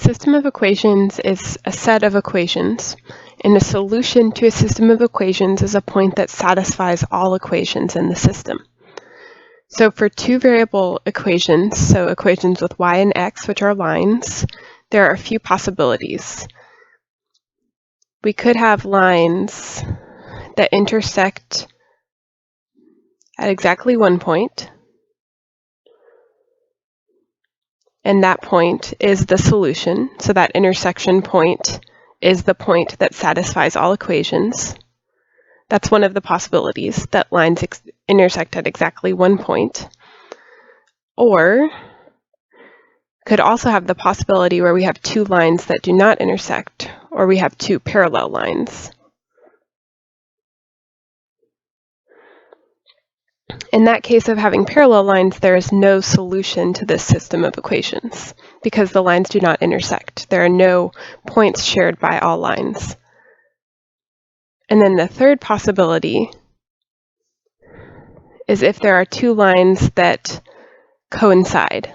system of equations is a set of equations, and a solution to a system of equations is a point that satisfies all equations in the system. So for two variable equations, so equations with y and x, which are lines, there are a few possibilities. We could have lines that intersect at exactly one point, and that point is the solution. So that intersection point is the point that satisfies all equations. That's one of the possibilities, that lines intersect at exactly one point. Or could also have the possibility where we have two lines that do not intersect, or we have two parallel lines. In that case of having parallel lines, there is no solution to this system of equations because the lines do not intersect. There are no points shared by all lines. And then the third possibility is if there are two lines that coincide.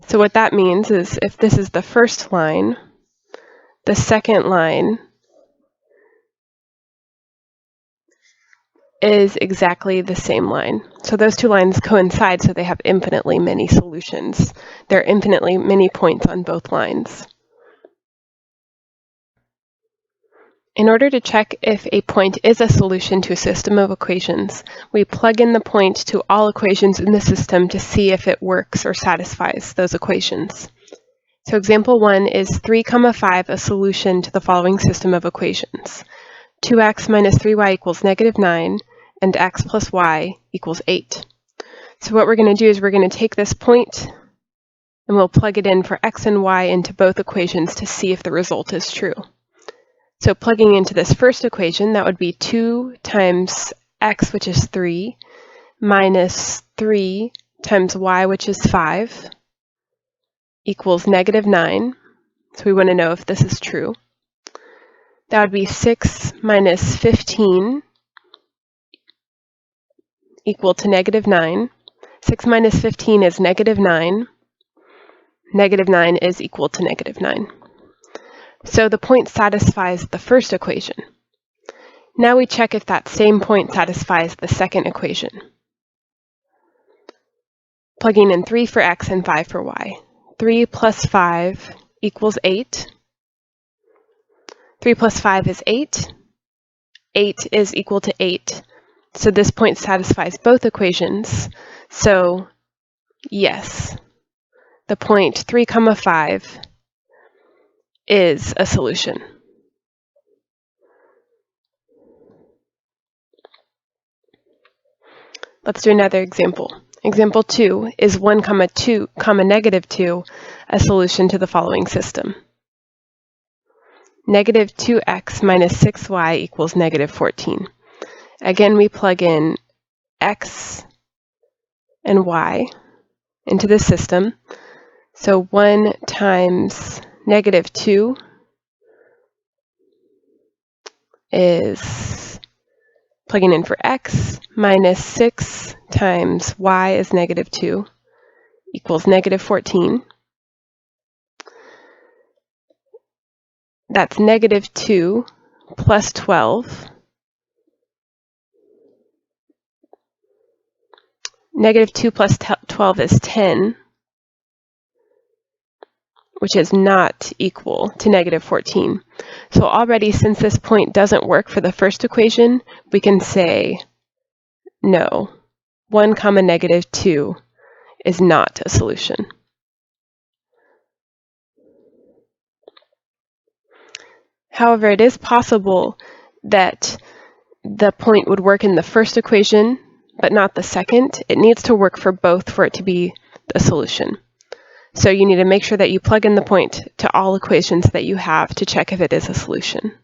So what that means is if this is the first line, the second line is exactly the same line. So those two lines coincide, so they have infinitely many solutions. There are infinitely many points on both lines. In order to check if a point is a solution to a system of equations, we plug in the point to all equations in the system to see if it works or satisfies those equations. So example 1 is 3, 5, a solution to the following system of equations. 2x minus 3y equals -9, and x plus y equals 8. So what we're going to do is we're going to take this point and we'll plug it in for x and y into both equations to see if the result is true. So plugging into this first equation, that would be 2 times x, which is 3, minus 3 times y, which is 5, equals -9. So we want to know if this is true. That would be 6 minus 15 equal to -9. 6 minus 15 is -9. -9 is equal to -9. So the point satisfies the first equation. Now we check if that same point satisfies the second equation. Plugging in 3 for x and 5 for y. 3 plus 5 equals 8. 3 plus 5 is 8. 8 is equal to 8. So this point satisfies both equations. So yes, the point 3, 5 is a solution. Let's do another example. Example 2 is 1, 2, -2, a solution to the following system. -2x minus 6y equals -14. Again, we plug in x and y into the system. So 1 times -2 is plugging in for x, minus 6 times y is -2 equals -14. That's -2 plus 12. -2 plus 12 is 10, which is not equal to -14. So already, since this point doesn't work for the first equation, we can say no. 1, -2 is not a solution. However, it is possible that the point would work in the first equation, but not the second. It needs to work for both for it to be a solution. So you need to make sure that you plug in the point to all equations that you have to check if it is a solution.